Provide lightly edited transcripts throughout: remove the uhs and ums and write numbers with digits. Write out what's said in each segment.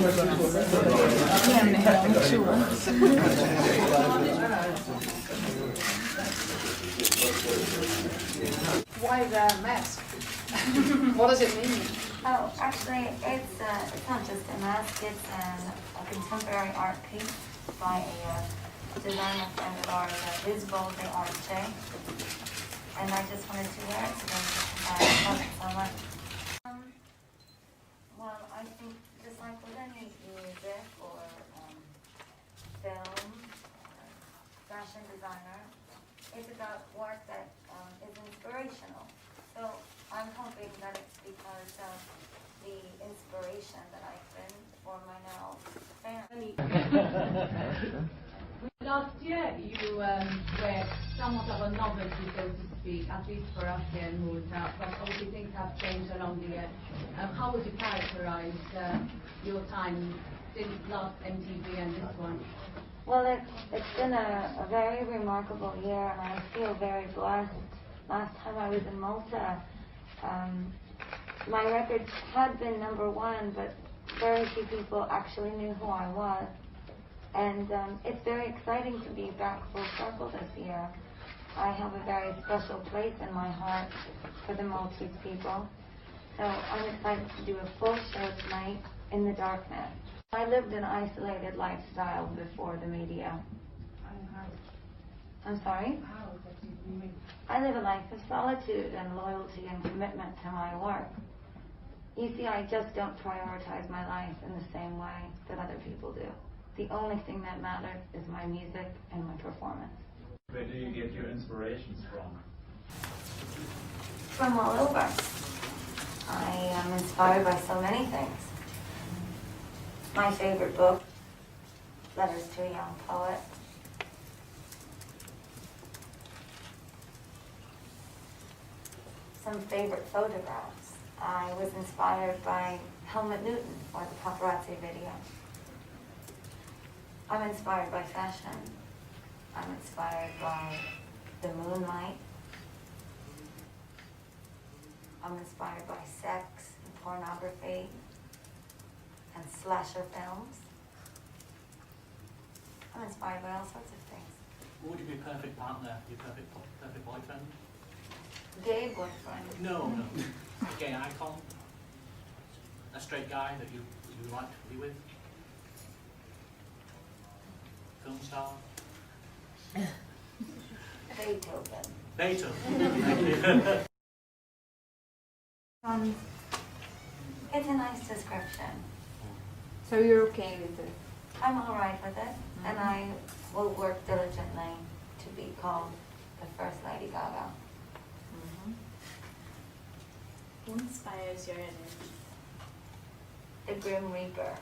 Why the mask? What does it mean? Oh, actually, it's not just a mask. It's a contemporary art piece by a designer friend of ours, Lisbon de Arte. And I just wanted to wear it today because I love it so much. Well, I think just like with any music or film or fashion designer, it's about work that is inspirational. So I'm hoping that it's because of the inspiration that I've been for my now fans. Last year you were somewhat of a novelty, so to speak, at least for us here in Malta, but obviously things have changed along the year. How would you characterize your time since last MTV and this one? Well, it's been a very remarkable year, and I feel very blessed. Last time I was in Malta, my record had been #1, but very few people actually knew who I was. And it's very exciting to be back full circle this year. I have a very special place in my heart for the Maltese people. So I'm excited to do a full show tonight in the darkness. I lived an isolated lifestyle before the media. I'm sorry? I live a life of solitude and loyalty and commitment to my work. You see, I just don't prioritize my life in the same way that other people do. The only thing that matters is my music and my performance. Where do you get your inspirations from? From all over. I am inspired by so many things. My favorite book, Letters to a Young Poet. Some favorite photographs. I was inspired by Helmut Newton or the paparazzi video. I'm inspired by fashion. I'm inspired by the moonlight. I'm inspired by sex and pornography and slasher films. I'm inspired by all sorts of things. What would you be a perfect partner, your perfect boyfriend? Gay boyfriend. No. A gay icon? A straight guy that you like to be with? Film star? Beethoven. Beethoven. It's a nice description. So you're okay with it? I'm all right with it, and I will work diligently to be called the first Lady Gaga. Who inspires your energy? The Grim Reaper.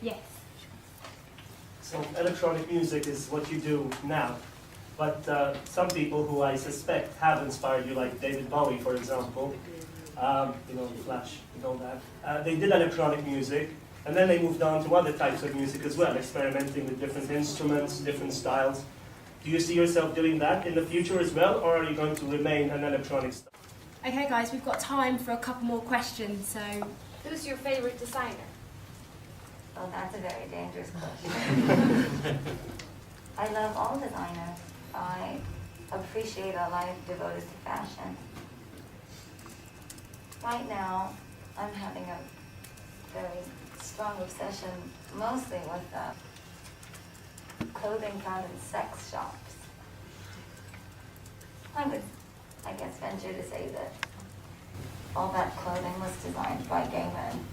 Yes. So electronic music is what you do now, but some people who I suspect have inspired you, like David Bowie, for example, Flash and all that. They did electronic music, and then they moved on to other types of music as well, experimenting with different instruments, different styles. Do you see yourself doing that in the future as well, or are you going to remain an electronic star? Okay guys, we've got time for a couple more questions, so... Who's your favorite designer? Oh, that's a very dangerous question. I love all designers. I appreciate a life devoted to fashion. Right now, I'm having a very strong obsession, mostly with clothing found in sex shops. I would, I guess, venture to say that all that clothing was designed by gay men.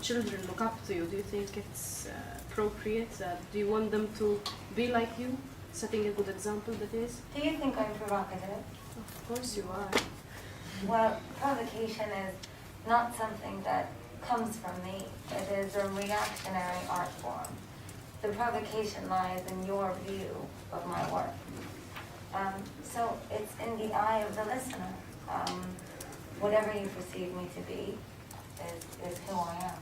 Children look up to you. Do you think it's appropriate? Do you want them to be like you, setting a good example, that is? Do you think I'm provocative? Of course you are. Well, provocation is not something that comes from me. It is a reactionary art form. The provocation lies in your view of my work. So it's in the eye of the listener. Whatever you perceive me to be is who I am.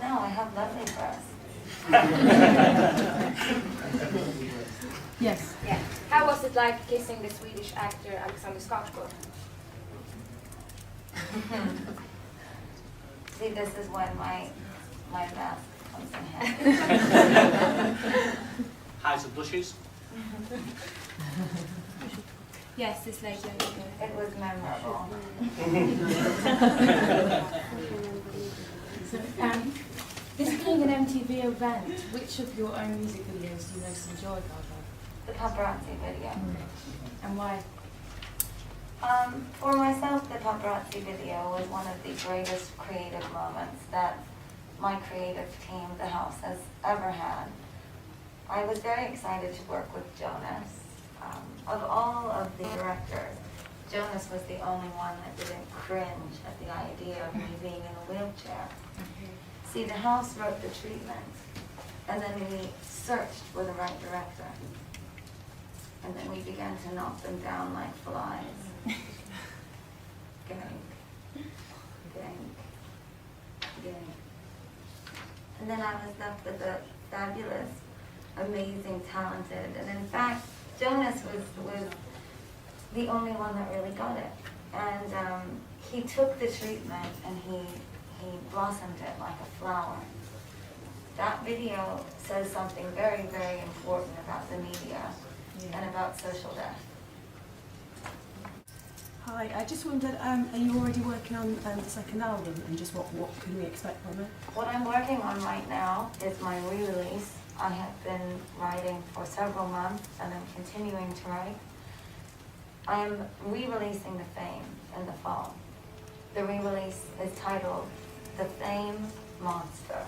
No, I have lovely breasts. Yes. Yeah. How was it like kissing the Swedish actor Alexander Skarsgård? See, this is when my mask comes in handy. Highs and blushes. Yes, this lady over there. It was memorable. So, this being an MTV event, which of your own music videos do you most enjoy, Gaga? The paparazzi video. And why? For myself, the paparazzi video was one of the greatest creative moments that my creative team, the house, has ever had. I was very excited to work with Jonas. Of all of the directors, Jonas was the only one that didn't cringe at the idea of me being in a wheelchair. See, the house wrote the treatment, and then we searched for the right director. And then we began to knock them down like flies. Gang, gang, gang. And then I was left with a fabulous, amazing, talented, and in fact, Jonas was the only one that really got it. And he took the treatment and he blossomed it like a flower. That video says something very, very important about the media and about social death. Hi, I just wondered, are you already working on the second album, and just what can we expect from it? What I'm working on right now is my re-release. I have been writing for several months and I'm continuing to write. I am re-releasing The Fame in the fall. The re-release is titled The Fame Monster.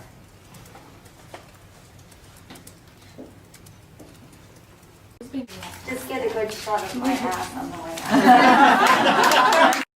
Just get a good shot of my ass on the way out.